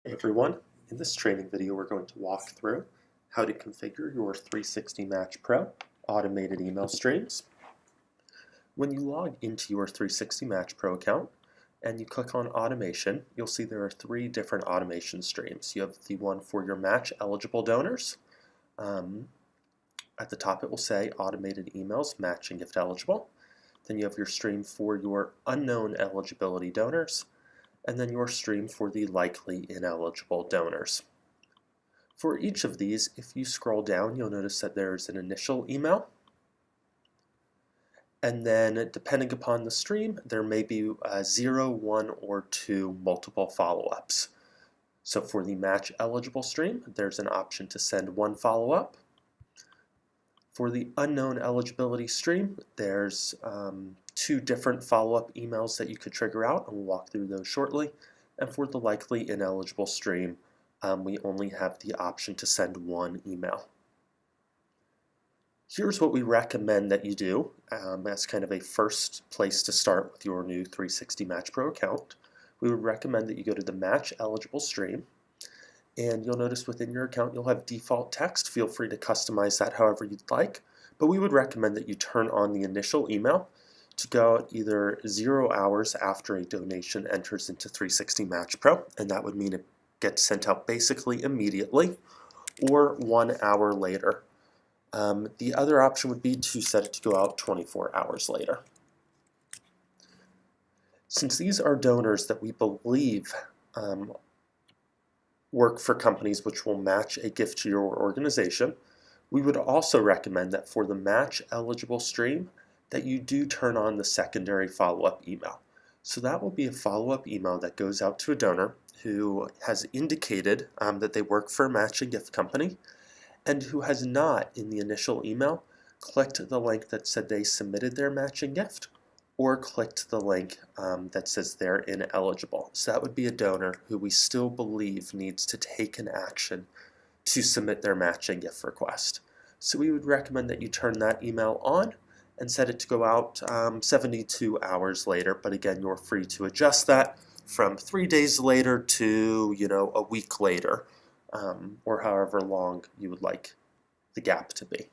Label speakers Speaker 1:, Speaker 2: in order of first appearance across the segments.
Speaker 1: Hey everyone, in this training video we're going to walk through how to configure your 360 Match Pro automated email streams. When you log into your 360 Match Pro account and you click on automation, you'll see there are three different automation streams. You have the one for your match eligible donors. At the top it will say automated emails match and gift eligible. Then you have your stream for your unknown eligibility donors, and then your stream for the likely ineligible donors. For each of these, if you scroll down, you'll notice that there's an initial email, and then depending upon the stream, there may be 0, 1, or 2 multiple follow-ups. So for the match eligible stream, there's an option to send 1 follow-up. For the unknown eligibility stream, there's 2 different follow-up emails that you could trigger out, and we'll walk through those shortly. And for the likely ineligible stream, we only have the option to send 1 email. Here's what we recommend that you do as kind of a first place to start with your new 360 Match Pro account. We would recommend that you go to the match eligible stream, and you'll notice within your account you'll have default text. Feel free to customize that however you'd like, but we would recommend that you turn on the initial email to go out either 0 hours after a donation enters into 360 Match Pro, and that would mean it gets sent out basically immediately, or 1 hour later. The other option would be to set it to go out 24 hours later. Since these are donors that we believe work for companies which will match a gift to your organization, we would also recommend that for the match eligible stream that you do turn on the secondary follow-up email. So that will be a follow-up email that goes out to a donor who has indicated that they work for a matching gift company and who has not, in the initial email, clicked the link that said they submitted their matching gift or clicked the link that says they're ineligible. So that would be a donor who we still believe needs to take an action to submit their matching gift request. So we would recommend that you turn that email on and set it to go out 72 hours later, but again, you're free to adjust that from 3 days later to, a week later, or however long you would like the gap to be.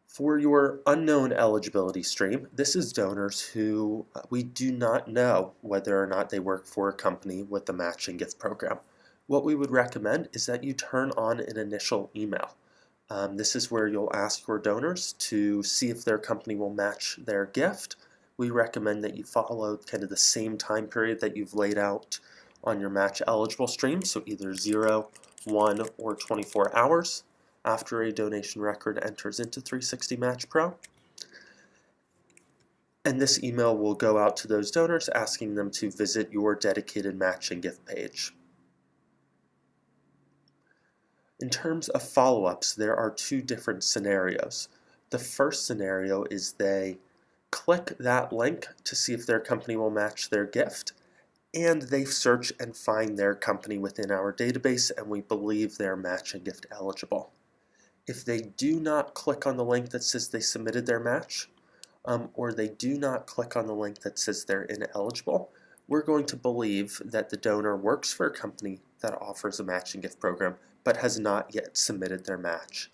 Speaker 1: For your unknown eligibility stream, this is donors who we do not know whether or not they work for a company with the matching gift program. What we would recommend is that you turn on an initial email. This is where you'll ask your donors to see if their company will match their gift. We recommend that you follow kind of the same time period that you've laid out on your match eligible stream, so either 0, 1, or 24 hours after a donation record enters into 360 Match Pro. And this email will go out to those donors asking them to visit your dedicated matching gift page. In terms of follow-ups, there are 2 different scenarios. The first scenario is they click that link to see if their company will match their gift, and they search and find their company within our database, and we believe they're match and gift eligible. If they do not click on the link that says they submitted their match, or they do not click on the link that says they're ineligible, we're going to believe that the donor works for a company that offers a matching gift program but has not yet submitted their match.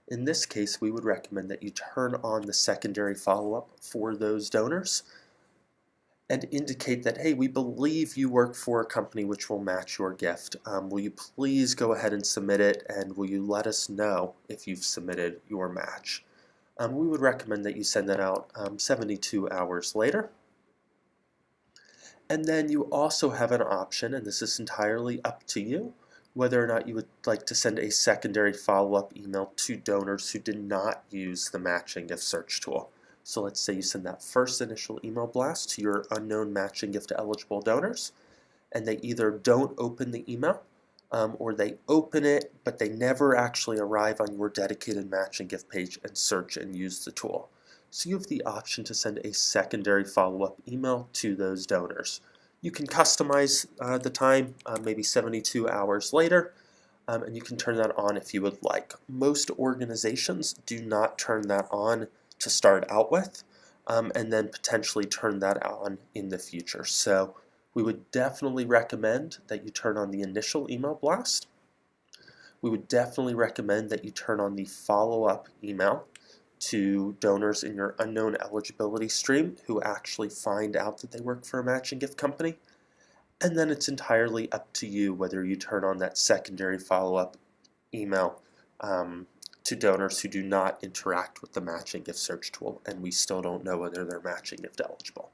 Speaker 1: In this case, we would recommend that you turn on the secondary follow-up for those donors and indicate that, hey, we believe you work for a company which will match your gift. Will you please go ahead and submit it, and will you let us know if you've submitted your match? We would recommend that you send that out 72 hours later. And then you also have an option, and this is entirely up to you, whether or not you would like to send a secondary follow-up email to donors who did not use the matching gift search tool. So let's say you send that first initial email blast to your unknown matching gift eligible donors, and they either don't open the email or they open it but they never actually arrive on your dedicated matching gift page and search and use the tool. So you have the option to send a secondary follow-up email to those donors. You can customize the time, maybe 72 hours later, and you can turn that on if you would like. Most organizations do not turn that on to start out with, and then potentially turn that on in the future. So We would definitely recommend that you turn on the initial email blast. We would definitely recommend that you turn on the follow-up email to donors in your unknown eligibility stream who actually find out that they work for a matching gift company. And then it's entirely up to you whether you turn on that secondary follow-up email to donors who do not interact with the matching gift search tool, and we still don't know whether they're matching gift eligible.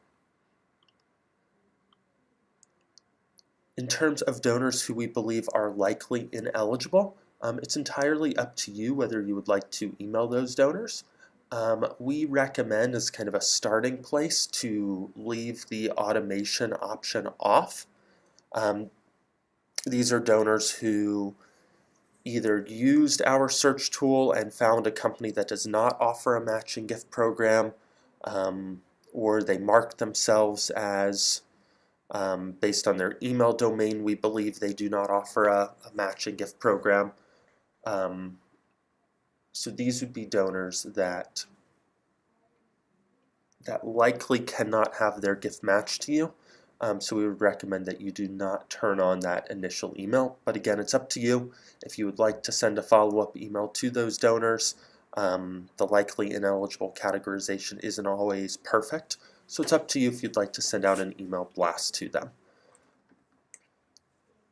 Speaker 1: In terms of donors who we believe are likely ineligible, it's entirely up to you whether you would like to email those donors. We recommend, as kind of a starting place, to leave the automation option off. These are donors who either used our search tool and found a company that does not offer a matching gift program, or they marked themselves as, based on their email domain, we believe they do not offer a matching gift program. So these would be donors that likely cannot have their gift matched to you. So we would recommend that you do not turn on that initial email. But again, it's up to you. If you would like to send a follow-up email to those donors, the likely ineligible categorization isn't always perfect. So it's up to you if you'd like to send out an email blast to them.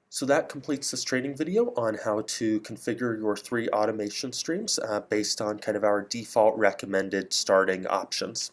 Speaker 1: So that completes this training video on how to configure your 3 automation streams based on kind of our default recommended starting options.